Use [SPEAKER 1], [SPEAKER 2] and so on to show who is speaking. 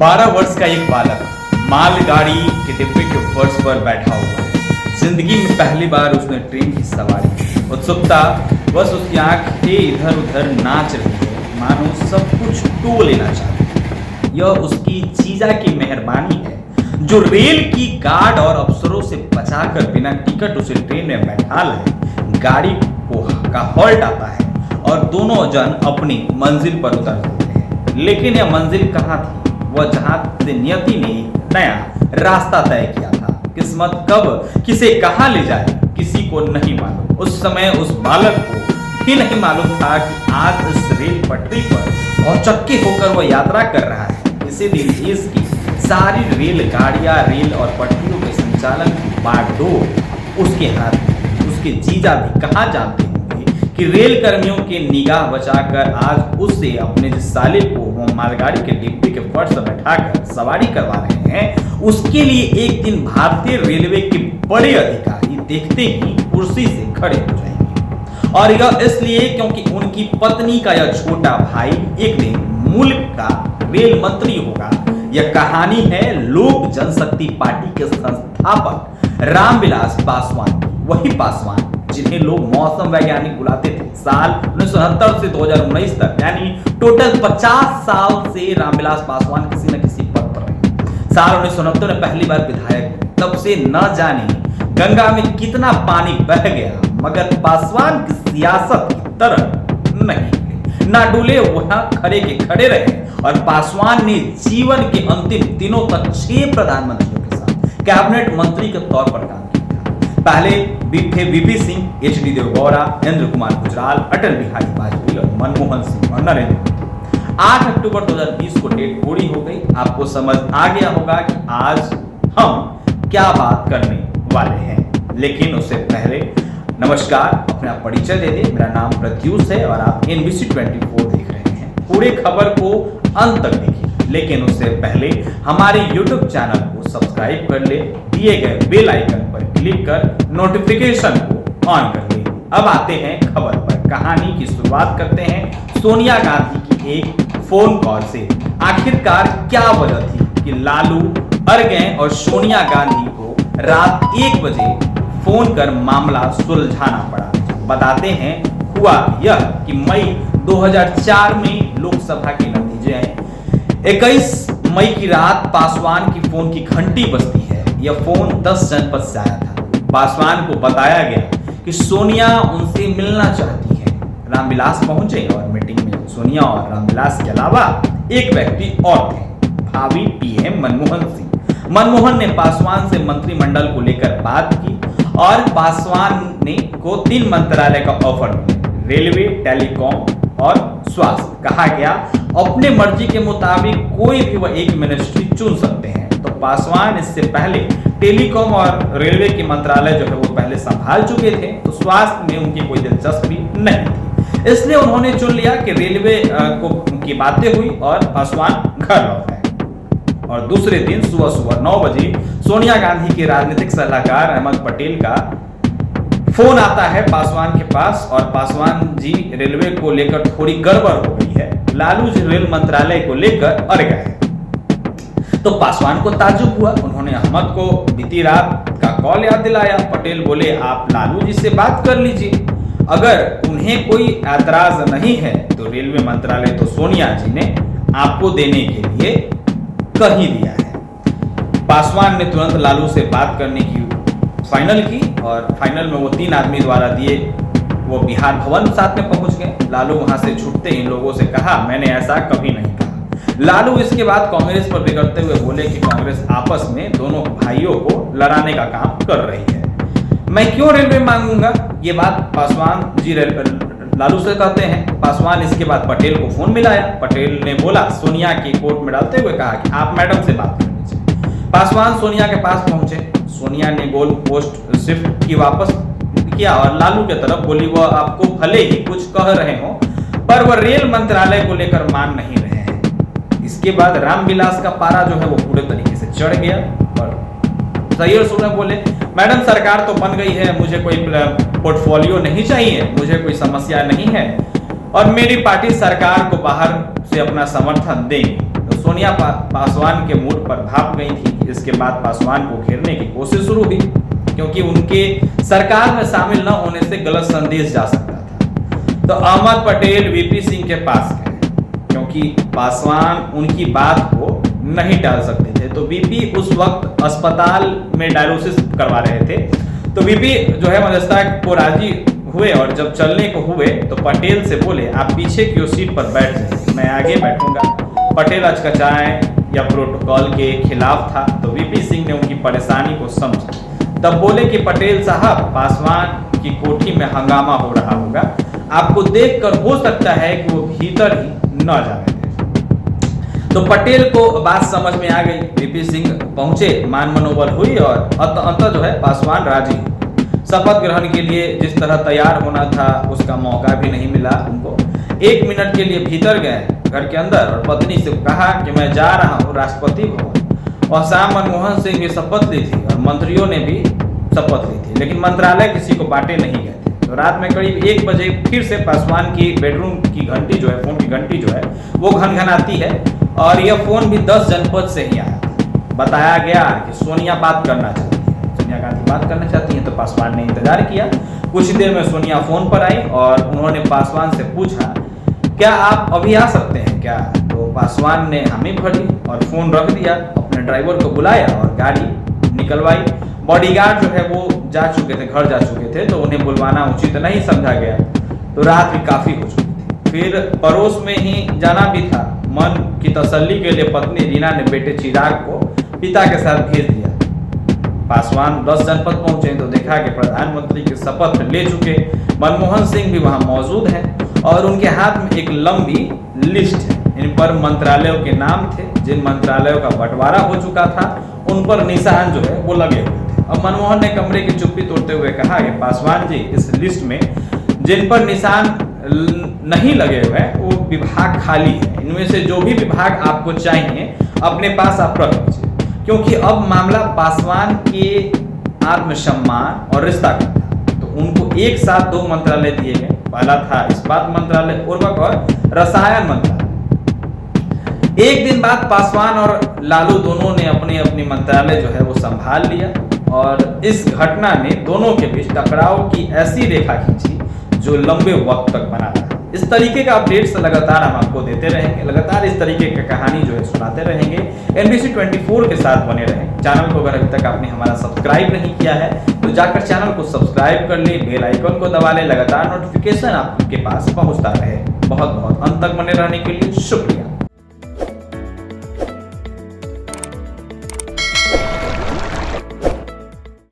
[SPEAKER 1] 12 वर्ष का एक बालक मालगाड़ी के डिब्बे के फर्श पर बैठा हुआ है। जिंदगी में पहली बार उसने ट्रेन की सवारी की। उत्सुकता बस उसकी आंखें इधर उधर नाच रही है, मानो सब कुछ टो लेना चाहती है। यह उसकी जीजा की मेहरबानी है जो रेल की गार्ड और अफसरों से बचाकर बिना टिकट उसे ट्रेन में बैठा लाए। गाड़ी का हॉल्ट आता है और दोनों जन अपनी मंजिल पर उतरते हैं। लेकिन यह मंजिल कहाँ थी? वह जहां से नियति ने नया रास्ता तय किया था। किस्मत कब किसे कहां ले जाए किसी को नहीं मालूम। उस समय उस बालक को ही नहीं मालूम था कि आज इस रेल पटरी पर औचक्के होकर वह यात्रा कर रहा है। इसी दिन देश की सारी रेलगाड़ियां, रेल और पटरियों के संचालन की बागडोर उसके हाथ में। उसके जीजा भी कहाँ जानते होंगे कि रेल कर्मियों के निगाह बचाकर आज उससे अपने जिस साले को वो मालगाड़ी के डिब्बे के फर्श पर बैठाकर सवारी करवा रहे हैं, उसके लिए एक दिन भारतीय रेलवे के बड़े अधिकारी देखते ही कुर्सी से खड़े हो जाएंगे। और यह इसलिए क्योंकि उनकी पत्नी का यह छोटा भाई एक दिन मुल्क का रेल मंत्री होगा। यह कहानी है लोक जनशक्ति पार्टी के संस्थापक रामविलास पासवान की। वही पासवान जिन्हें लोग मौसम वैज्ञानिक बुलाते थे। साल 1969 से 2019 तक यानी टोटल 50 साल से रामविलास पासवान किसी न किसी पद पर रहे। साल 1969 में पहली बार विधायक, तब से न जाने गंगा में कितना पानी बह गया, मगर पासवान की सियासत की तरफ नहीं ना डूले, वहां खड़े के खड़े रहे। और पासवान ने जीवन के अंतिम दिनों तक 6 प्रधानमंत्रियों के साथ कैबिनेट मंत्री के तौर पर काम किया। पहले थे वीपी सिंह, एच डी देवगौड़ा, इंद्र कुमार गुजराल, अटल बिहारी वाजपेयी और मनमोहन सिंह और नरेंद्र मोदी। 8 अक्टूबर 2020 को डेट पूरी हो गई। आपको समझ आ गया होगा कि आज हम क्या बात करने वाले हैं। लेकिन उससे पहले नमस्कार, अपना परिचय दे दे। मेरा नाम प्रत्यूष है और आप NBC 24 देख रहे हैं। पूरे खबर को अंत तक देखिए, लेकिन उससे पहले हमारे YouTube चैनल को सब्सक्राइब कर ले, दिए गए बेल आइकन पर क्लिक कर नोटिफिकेशन को ऑन कर ले। अब आते हैं खबर पर। कहानी की शुरुआत करते हैं सोनिया गांधी की एक फोन कॉल से। आखिरकार क्या वजह थी कि लालू अरगें और सोनिया गांधी को रात 1 बजे फोन कर मामला सुलझाना पड़ा? बताते हैं हुआ यह कि मई 2004 में लोकसभा के नतीजे आए। 21 मई की रात पासवान की फोन की घंटी बजती है। यह फोन 10 जनपद से आया था। पासवान को बताया गया कि सोनिया उनसे मिलना चाहती है। रामविलास पहुंचे और मीटिंग में सोनिया और रामविलास के अलावा एक व्यक्ति और थे, भावी पीएम मनमोहन सिंह। मनमोहन ने पासवान से मंत्रिमंडल को लेकर बात की और पासवान ने को 3 मंत्रालय का ऑफर मिला, रेलवे, टेलीकॉम और स्वास्थ्य। कहा गया अपने मर्जी के मुताबिक कोई भी वह एक मिनिस्ट्री चुन सकते हैं। तो पासवान इससे पहले टेलीकॉम और रेलवे के मंत्रालय जो है वो पहले संभाल चुके थे, तो स्वास्थ्य में उनकी कोई दिलचस्पी नहीं थी। इसलिए उन्होंने चुन लिया कि रेलवे को उनकी बातें हुई और पासवान घर लौट गए। और दूसरे दिन सुबह 9 बजे सोनिया गांधी के राजनीतिक सलाहकार अहमद पटेल का फोन आता है पासवान के पास और पासवान जी रेलवे को लेकर थोड़ी गड़बड़ हो गई है, लालू जी रेल मंत्रालय को लेकर अड़ गए। तो पासवान को ताज्जुब हुआ। उन्होंने अहमद को बीती रात का कॉल याद दिलाया। पटेल बोले आप लालू जी से बात कर लीजिए, अगर उन्हें कोई ऐतराज नहीं है तो रेलवे मंत्रालय तो सोनिया जी ने आपको देने के लिए कह ही दिया है। पासवान ने तुरंत लालू से बात करने की फाइनल की और फाइनल में वो 3 आदमी द्वारा दिए वो बिहार भवन साथ में पहुंच गए। लालू वहां से छुटते ही लोगों से कहा मैंने ऐसा कभी नहीं कहा। लालू इसके बाद कांग्रेस पर बिगड़ते हुए बोले कि कांग्रेस आपस में दोनों भाइयों को लड़ाने का काम कर रही है, मैं क्यों रेलवे मांगूंगा। ये बात पासवान जी लालू से कहते हैं। पासवान इसके बाद पटेल को फोन मिलाया। पटेल ने बोला सोनिया के कोर्ट में डालते हुए कहा कि आप मैडम से बात कर लीजिए। पासवान सोनिया के पास पहुंचे। सोनिया ने गोल पोस्ट शिफ्ट की वापस किया और लालू की तरफ बोली वह आपको भले ही कुछ कह रहे हो पर वह रेल मंत्रालय को लेकर मान नहीं रहे हैं। इसके बाद रामविलास का पारा जो है वो पूरे तरीके से चढ़ गया और सही और सुने बोले मैडम सरकार तो बन गई है, मुझे कोई पोर्टफोलियो नहीं चाहिए, मुझे कोई समस्या नहीं है और मेरी पार्टी सरकार को बाहर से अपना समर्थन देगी। तो सोनिया पासवान के मूड पर भाप गई थी। इसके बाद पासवान को घेरने की कोशिश शुरू हुई, क्योंकि उनके सरकार में शामिल न होने से गलत संदेश जा सकता था। तो अहमद पटेल वीपी सिंह के पास गए, क्योंकि पासवान उनकी बात को नहीं टाल सकते थे। तो वीपी उस वक्त अस्पताल में डायलिसिस करवा रहे थे। तो वीपी जो है मध्यस्थता को राजी हुए और जब चलने को हुए तो पटेल से बोले, आप पीछे की सीट पर बैठ जाइए, मैं आगे बैठूंगा। पटेल अचकचाए या प्रोटोकॉल के खिलाफ था। तो वीपी सिंह ने उनकी परेशानी को समझा, तब बोले कि पटेल साहब, पासवान की कोठी में हंगामा हो रहा होगा, आपको देखकर हो सकता है कि वो भीतर ही न जा रहे थे। तो पटेल को बात समझ में आ गई। वीपी सिंह पहुंचे, मान मनोबल हुई और अंततः जो है पासवान राजी। शपथ ग्रहण के लिए जिस तरह तैयार होना था उसका मौका भी नहीं मिला उनको। 1 मिनट के लिए भीतर गए घर के अंदर और पत्नी से कहा कि मैं जा रहा हूँ राष्ट्रपति भवन। और शाम मनमोहन सिंह भी शपथ ली थी और मंत्रियों ने भी शपथ ली थी, लेकिन मंत्रालय किसी को बांटे नहीं गए थे। तो रात में करीब 1 बजे फिर से पासवान की बेडरूम की घंटी जो है, फोन की घंटी जो है वो घनघनाती है और यह फोन भी 10 जनपद से ही आया। बताया गया कि सोनिया बात करना चाहती है, सोनिया गांधी बात करना चाहती हैं। तो पासवान ने इंतजार किया। कुछ देर में सोनिया फोन पर आई और उन्होंने पासवान से पूछा, क्या आप अभी आ सकते हैं क्या? तो पासवान ने हामी भरी और फोन रख दिया, अपने ड्राइवर को बुलाया और गाड़ी निकलवाई। बॉडीगार्ड जो है वो जा चुके थे, घर जा चुके थे, तो उन्हें बुलवाना उचित नहीं समझा गया। तो रात भी काफी हो चुकी थी। फिर पड़ोस में ही जाना भी था। मन की तसल्ली के लिए पत्नी रीना ने बेटे चिराग को पिता के साथ भेज दिया। पासवान 10 जनपद पहुंचे तो देखा कि प्रधानमंत्री की शपथ ले चुके मनमोहन सिंह भी वहां मौजूद हैं और उनके हाथ में एक लंबी लिस्ट है। इन पर मंत्रालयों के नाम थे। जिन मंत्रालयों का बंटवारा हो चुका था उन पर निशान जो है वो लगे हुए थे। अब मनमोहन ने कमरे की चुप्पी तोड़ते हुए कहा कि पासवान जी, इस लिस्ट में जिन पर निशान नहीं लगे हुए वो विभाग खाली है। इनमें से जो भी विभाग आपको चाहिए अपने पास आप रख लीजिए, क्योंकि अब मामला पासवान के आत्मसम्मान और रिश्ता का था। तो उनको एक साथ 2 मंत्रालय दिए गए। पहला था इस्पात मंत्रालय, उर्वरक और रसायन मंत्रालय। एक दिन बाद पासवान और लालू दोनों ने अपने अपने मंत्रालय जो है वो संभाल लिया और इस घटना ने दोनों के बीच टकराव की ऐसी रेखा खींची जो लंबे वक्त तक बना रहा। इस तरीके का अपडेट्स लगातार हम आपको देते रहेंगे, लगातार इस तरीके की कहानी जो है सुनाते रहेंगे। NBC 24 के साथ बने रहें। चैनल को अगर अभी तक आपने हमारा सब्सक्राइब नहीं किया है तो जाकर चैनल को सब्सक्राइब कर ले, बेल आइकन को दबा ले, लगातार नोटिफिकेशन आपके पास पहुंचता रहे। बहुत बहुत अंत तक बने रहने के लिए शुक्रिया।